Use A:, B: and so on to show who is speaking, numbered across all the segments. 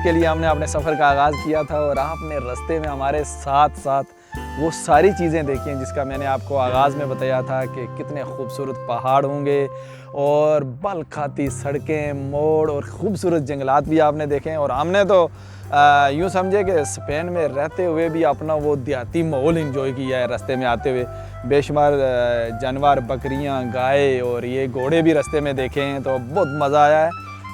A: जिसके लिए हमने अपने सफ़र का आगाज़ किया था, और आपने रास्ते में हमारे साथ साथ वो सारी चीज़ें देखी हैं जिसका मैंने आपको आगाज़ में बताया था कि कितने खूबसूरत पहाड़ होंगे और बल खाती सड़कें, मोड़ और ख़ूबसूरत जंगलात भी आपने देखे हैं। और हमने तो यूँ समझे कि स्पेन में रहते हुए भी अपना वो देहाती माहौल इंजॉय किया है रास्ते में आते हुए। बेशुमार जानवर, बकरियां, गाय और ये घोड़े भी रास्ते में देखे हैं, तो बहुत मज़ा आया है।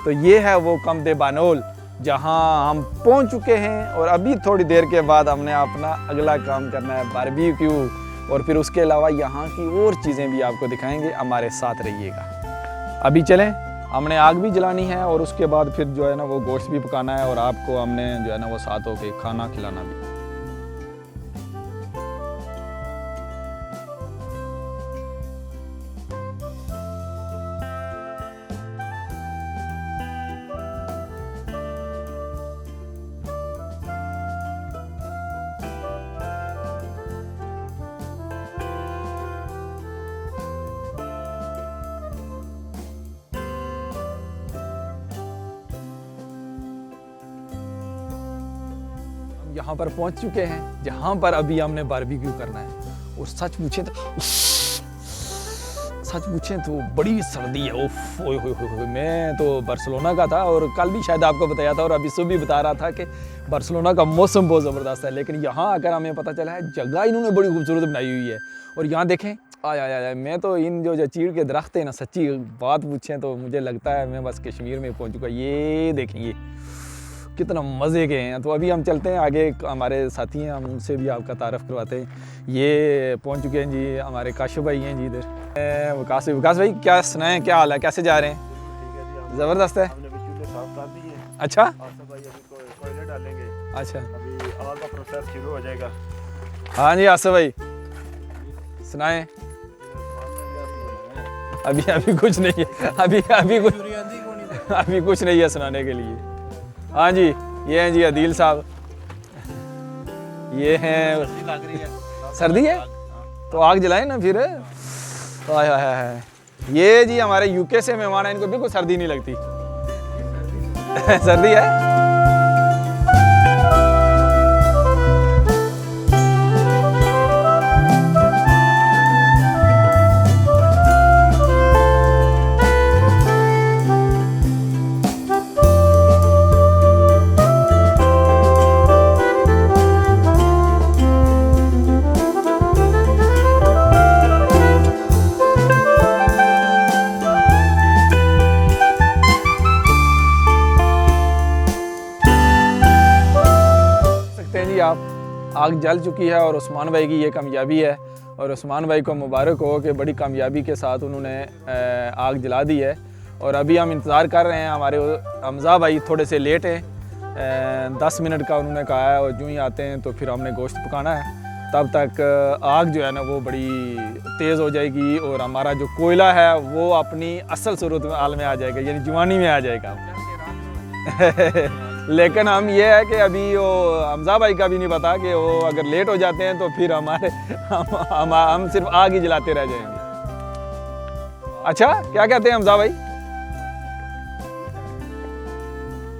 A: तो ये है वो काम्प दे बानोल जहाँ हम पहुँच चुके हैं, और अभी थोड़ी देर के बाद हमने अपना अगला काम करना है बारबेक्यू, और फिर उसके अलावा यहाँ की और चीज़ें भी आपको दिखाएंगे। हमारे साथ रहिएगा। अभी चलें, हमने आग भी जलानी है और उसके बाद फिर जो है ना वो गोश्त भी पकाना है, और आपको हमने जो है ना वो साथ होके खाना खिलाना भी। यहाँ पर पहुँच चुके हैं जहाँ पर अभी हमने बारबेक्यू करना है। और सच पूछें तो बड़ी सर्दी है। उफ, ओए होए होए, मैं तो बार्सिलोना का था और कल भी शायद आपको बताया था, और अभी सुबह भी बता रहा था कि बार्सिलोना का मौसम बहुत ज़बरदस्त है। लेकिन यहाँ आकर हमें पता चला है जगह इन्होंने बड़ी खूबसूरत बनाई हुई है। और यहाँ देखें, आया मैं तो इन जो चीड़ के दरख्त हैं ना, सच्ची बात पूछें तो मुझे लगता है मैं बस कश्मीर में पहुँच चुका। ये देखेंगे कितना मज़े के हैं। तो अभी हम चलते हैं आगे, हमारे साथी हैं, हम उनसे भी आपका तारफ़ करवाते हैं। ये पहुंच चुके हैं जी, हमारे काशिफ भाई हैं जी इधर। विकास भाई, क्या सुनाएं, क्या हाल है, कैसे जा रहे हैं? ज़बरदस्त है। अच्छा अच्छा,
B: अभी आग का प्रोसेस शुरू हो जाएगा।
A: हाँ जी आसिफ भाई सुनाएं। अभी कुछ नहीं है, अभी कुछ नहीं है सुनाने के लिए। हाँ जी, ये हैं जी अदील साहब, ये हैं। सर्दी है तो आग जलाएं ना फिर। ये जी हमारे यूके से मेहमान हैं, इनको बिल्कुल सर्दी नहीं लगती। सर्दी है। आप आग जल चुकी है और उस्मान भाई की ये कामयाबी है, और उस्मान भाई को मुबारक हो कि बड़ी कामयाबी के साथ उन्होंने आग जला दी है। और अभी हम इंतज़ार कर रहे हैं, हमारे हमज़ा भाई थोड़े से लेट हैं, 10 मिनट का उन्होंने कहा है, और जो ही आते हैं तो फिर हमने गोश्त पकाना है। तब तक आग जो है ना वो बड़ी तेज़ हो जाएगी, और हमारा जो कोयला है वो अपनी असल सूरत में हाल में आ जाएगा, यानी जवानी में आ जाएगा। लेकिन हम ये है कि अभी वो हमज़ा भाई का भी नहीं पता कि वो अगर लेट हो जाते हैं तो फिर हम सिर्फ आग ही जलाते रह जाएंगे। अच्छा, क्या कहते हैं हमज़ा भाई?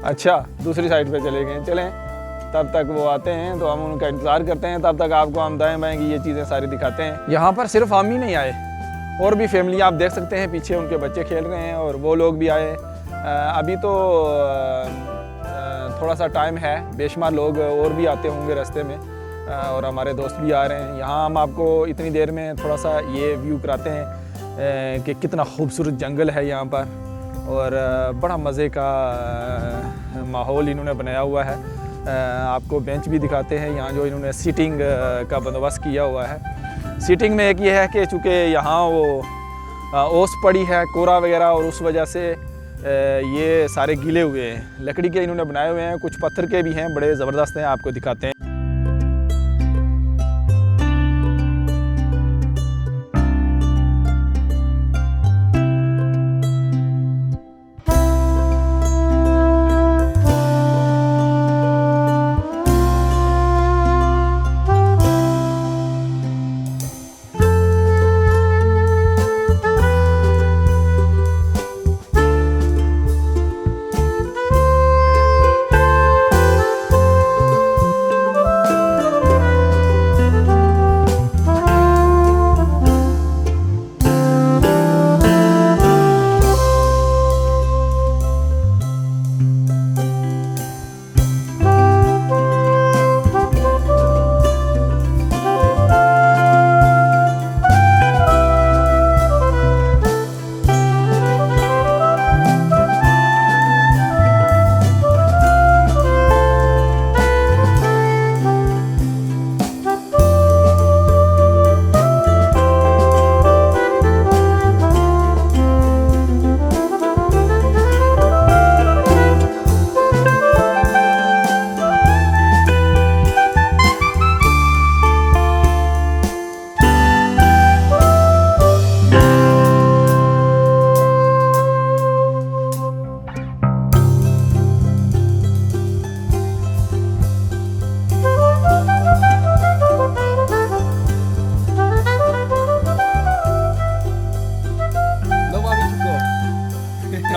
A: अच्छा, दूसरी साइड पे चले गए। चलें, तब तक वो आते हैं तो हम उनका इंतज़ार करते हैं। तब तक आपको हम दाएँ बाएँ की ये चीज़ें सारी दिखाते हैं। यहाँ पर सिर्फ हम ही नहीं आए, और भी फैमिली आप देख सकते हैं, पीछे उनके बच्चे खेल रहे हैं और वो लोग भी आए। अभी तो थोड़ा सा टाइम है, बेशुमार लोग और भी आते होंगे रास्ते में, और हमारे दोस्त भी आ रहे हैं। यहाँ हम आपको इतनी देर में थोड़ा सा ये व्यू कराते हैं कि कितना खूबसूरत जंगल है यहाँ पर, और बड़ा मज़े का माहौल इन्होंने बनाया हुआ है। आपको बेंच भी दिखाते हैं यहाँ, जो इन्होंने सीटिंग का बंदोबस्त किया हुआ है। सीटिंग में एक ये है कि चूँकि यहाँ वो ओस पड़ी है, कोरा वगैरह, और उस वजह से ये सारे गीले हुए हैं। लकड़ी के इन्होंने बनाए हुए हैं, कुछ पत्थर के भी हैं, बड़े ज़बरदस्त हैं, आपको दिखाते हैं।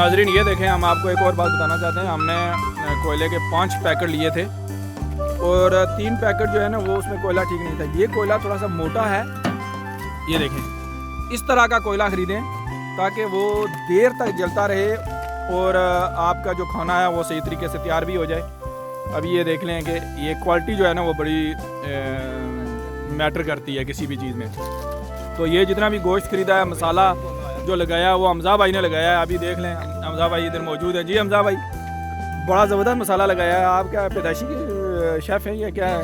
A: नाजरीन ये देखें, हम आपको एक और बात बताना चाहते हैं। हमने कोयले के 5 पैकेट लिए थे और 3 पैकेट जो है ना वो उसमें कोयला ठीक नहीं था। ये कोयला थोड़ा सा मोटा है, ये देखें। इस तरह का कोयला ख़रीदें ताकि वो देर तक जलता रहे और आपका जो खाना है वो सही तरीके से तैयार भी हो जाए। अभी ये देख लें कि ये क्वालिटी जो है ना वो बड़ी मैटर करती है किसी भी चीज़ में। तो ये जितना भी गोश्त ख़रीदा है, मसाला जो लगाया वो हमजा भाई ने लगाया है। अभी देख लें, हमजा भाई इधर मौजूद है। जी हमजा भाई, बड़ा ज़बरदस्त मसाला लगाया है। आप क्या पैदाइशी के शेफ़ हैं या क्या है?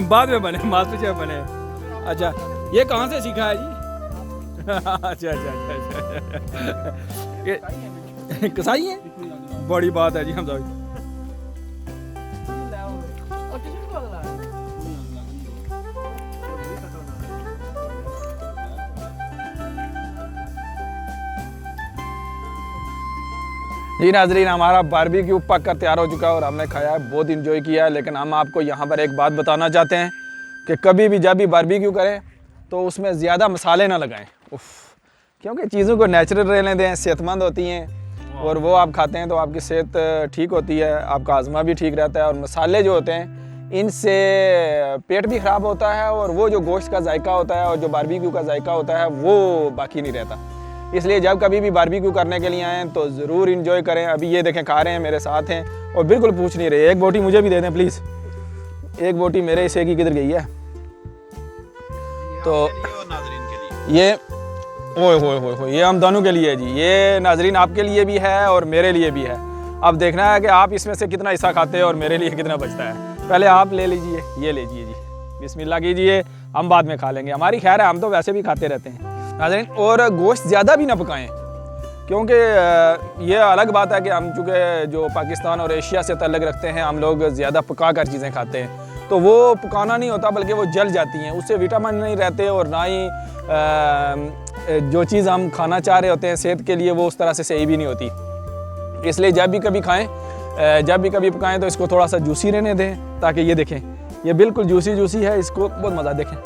A: बाद में बने, मास्टर शेफ़ बने। अच्छा, ये कहाँ से सीखा है जी? अच्छा अच्छा अच्छा, ये कसाई है, बड़ी बात है जी हमजा भाई। जी नाजरीन, हमारा बारबेक्यू पक कर तैयार हो चुका है और हमने खाया है, बहुत इंजॉय किया है। लेकिन हम आपको यहाँ पर एक बात बताना चाहते हैं कि कभी भी जब भी बारबेक्यू करें तो उसमें ज़्यादा मसाले ना लगाएं। क्योंकि चीज़ों को नेचुरल रहने दें, सेहतमंद होती हैं और वो आप खाते हैं तो आपकी सेहत ठीक होती है, आपका हाजमा भी ठीक रहता है। और मसाले जो होते हैं इनसे पेट भी ख़राब होता है और वो जो गोश्त का जायका होता है और जो बारबेक्यू का जायका होता है वो बाकी नहीं रहता। इसलिए जब कभी भी बारबेक्यू करने के लिए आएँ तो ज़रूर इंजॉय करें। अभी ये देखें खा रहे हैं, मेरे साथ हैं और बिल्कुल पूछ नहीं रहे। एक बोटी मुझे भी दे दें प्लीज़, एक बोटी मेरे हिस्से की किधर गई है? तो ये ओए होए होए होए, ये हम दोनों के लिए है जी। ये नाजरीन आपके लिए भी है और मेरे लिए भी है। अब देखना है कि आप इसमें से कितना हिस्सा खाते हैं और मेरे लिए कितना बचता है। पहले आप ले लीजिए, ये लीजिए जी, बिस्मिल्लाह कीजिए, हम बाद में खा लेंगे। हमारी खैर है, हम तो वैसे भी खाते रहते हैं नाज़रीन। और गोश्त ज़्यादा भी ना पकाएं, क्योंकि ये अलग बात है कि हम चूँकि जो पाकिस्तान और एशिया से ताल्लुक़ रखते हैं, हम लोग ज़्यादा पका कर चीज़ें खाते हैं तो वो पकाना नहीं होता बल्कि वो जल जाती हैं, उससे विटामिन नहीं रहते और ना ही जो चीज़ हम खाना चाह रहे होते हैं सेहत के लिए वो उस तरह से सही भी नहीं होती। इसलिए जब भी कभी खाएँ, जब भी कभी पकाएँ तो इसको थोड़ा सा जूसी रहने दें, ताकि ये देखें ये बिल्कुल जूसी है, इसको बहुत मज़ा देखें।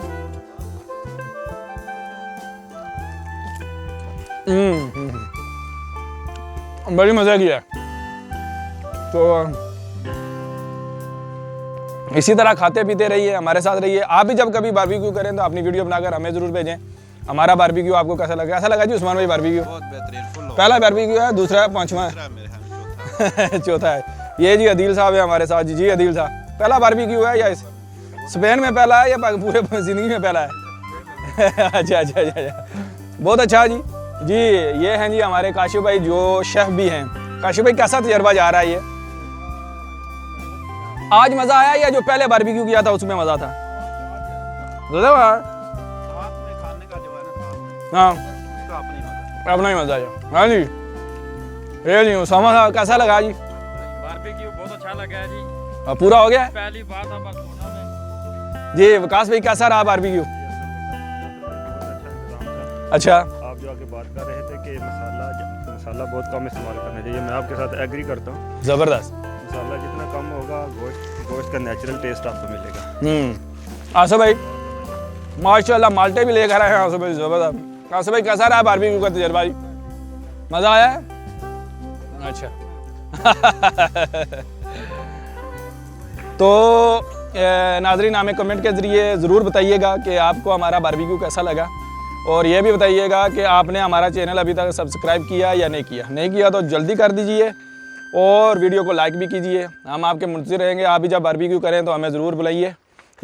A: बड़ी मज़ा की है। तो इसी तरह खाते पीते रहिए, हमारे साथ रहिए। आप भी जब कभी बारबेक्यू करें तो अपनी वीडियो बनाकर हमें ज़रूर भेजें। हमारा बारबेक्यू आपको कैसा लगा? कैसा लगा जी उस्मान भाई बारबेक्यू?
C: बहुत बेहतरीन।
A: पहला बारबेक्यू है, दूसरा है, पांचवा है, चौथा है। ये जी अदील साहब है हमारे साथ। जी अदील साहब, पहला बारबेक्यू है या स्पेन में पहला है या पूरे ज़िंदगी में पहला है? अच्छा अच्छा अच्छा, बहुत अच्छा जी। जी ये हैं जी हमारे काशिफ भाई जो शेफ़ भी हैं। काशिफ भाई कैसा तजर्बा जा रहा है ये? आज मज़ा आया या जो पहले बारबेक्यू किया था उसमें मज़ा था? हाँ, अपना ही मज़ा आया। हाँ जी, ये जी उसामा साहब कैसा लगा जी?
B: बारबेक्यू बहुत अच्छा लगा है जी।
A: पूरा हो गया?
B: पहली बात है बस होना में।
A: जी विकास भाई कैसा रहा बारबेक्यू? अच्छा,
B: आप जो आगे बात कर रहे थे कि मसाला बहुत कम इस्तेमाल करना चाहिए, मैं आपके साथ एग्री करता हूँ।
A: ज़बरदस्त।
B: मसाला जितना कम होगा गोश्त का नेचुरल टेस्ट आपको मिलेगा।
A: आसफ भाई माशाल्लाह माल्टे भी लेकर आए हैं। आसफ भाई ज़बरदस्त। आसफ भाई कैसा रहा बारबेक्यू का तजर्बा जी? मज़ा आया है? अच्छा तो नाजरीन हमें कमेंट के ज़रिए ज़रूर बताइएगा कि आपको हमारा बारबेक्यू कैसा लगा और ये भी बताइएगा कि आपने हमारा चैनल अभी तक सब्सक्राइब किया या नहीं किया। नहीं किया तो जल्दी कर दीजिए और वीडियो को लाइक भी कीजिए। हम आपके मुंतज़िर रहेंगे। आप भी जब बारबेक्यू करें तो हमें ज़रूर बुलाइए।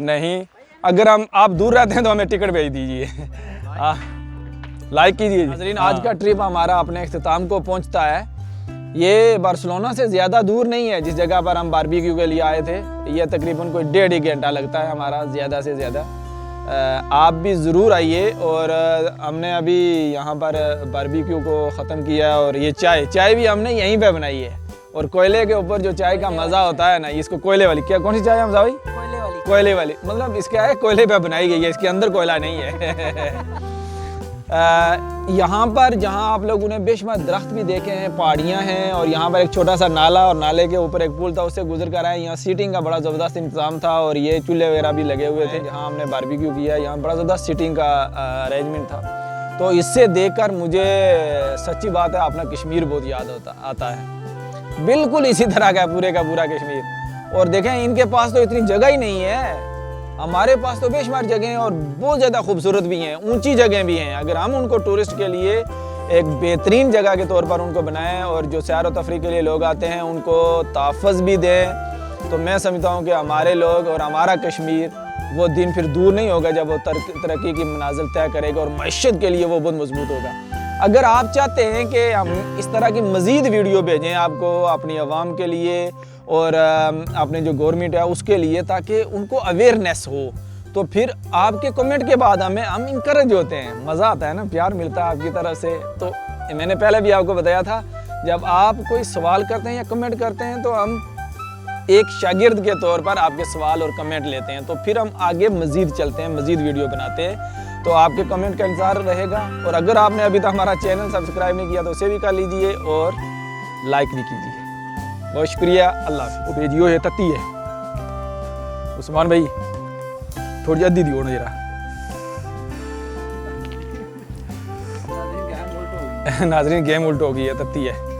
A: नहीं, अगर आप दूर रहते हैं तो हमें टिकट भेज दीजिए। लाइक कीजिए। नाज़रीन आज का ट्रिप हमारा अपने इख्तिताम को पहुंचता है। ये बार्सिलोना से ज़्यादा दूर नहीं है जिस जगह पर हम बारबेक्यू के लिए आए थे। ये तकरीबन कोई 1.5 घंटा लगता है हमारा ज़्यादा से ज़्यादा। आप भी ज़रूर आइए। और हमने अभी यहाँ पर बारबेक्यू को ख़त्म किया और ये चाय भी हमने यहीं पे बनाई है। और कोयले के ऊपर जो चाय का मज़ा होता है ना, इसको कोयले वाली, क्या कौन सी चाय है हमजा भाई? कोयले वाली मतलब इसका है कोयले पे बनाई गई है, इसके अंदर कोयला नहीं है। यहाँ पर जहाँ आप लोगों ने बेशुमार दरख्त भी देखे हैं, पहाड़ियाँ हैं और यहाँ पर एक छोटा सा नाला और नाले के ऊपर एक पुल था, उससे गुजर कर आए। यहाँ सीटिंग का बड़ा ज़बरदस्त इंतज़ाम था और ये चूल्हे वगैरह भी लगे हुए थे जहाँ हमने बारबेक्यू किया। यहाँ बड़ा ज़बरदस्त सीटिंग का अरेंजमेंट था। तो इससे देखकर मुझे सच्ची बात है अपना कश्मीर बहुत याद आता है। बिल्कुल इसी तरह का पूरा कश्मीर। और देखें इनके पास तो इतनी जगह ही नहीं है, हमारे पास तो बेशुमार जगह हैं और बहुत ज़्यादा खूबसूरत भी हैं, ऊंची जगह भी हैं। अगर हम उनको टूरिस्ट के लिए एक बेहतरीन जगह के तौर पर उनको बनाएं और जो सैर व तफरीह के लिए लोग आते हैं उनको तहफ़्फ़ुज़ भी दें, तो मैं समझता हूँ कि हमारे लोग और हमारा कश्मीर वो दिन फिर दूर नहीं होगा जब वो तरक्की की मनाजिल तय करेगा और मईशत के लिए वो बहुत मजबूत होगा। अगर आप चाहते हैं कि हम इस तरह की मज़ीद वीडियो भेजें आपको अपनी आवाम के लिए और अपने जो गवर्नमेंट है उसके लिए, ताकि उनको अवेयरनेस हो, तो फिर आपके कमेंट के बाद हम इंकरेज होते हैं, मज़ा आता है ना, प्यार मिलता है आपकी तरफ से। तो मैंने पहले भी आपको बताया था, जब आप कोई सवाल करते हैं या कमेंट करते हैं तो हम एक शागिर्द के तौर पर आपके सवाल और कमेंट लेते हैं, तो फिर हम आगे मज़ीद चलते हैं, मज़ीद वीडियो बनाते हैं। तो आपके कमेंट का इंतज़ार रहेगा। और अगर आपने अभी तक हमारा चैनल सब्सक्राइब नहीं किया तो उसे भी कर लीजिए और लाइक भी कीजिए। बहुत शुक्रिया, अल्लाह हाफ़िज़। वो भेजियो है तत्ती है उस्मान भाई, थोड़ी अद्दी दी होना जरा नाजरीन गेम उल्ट हो गई है, तत्ती है।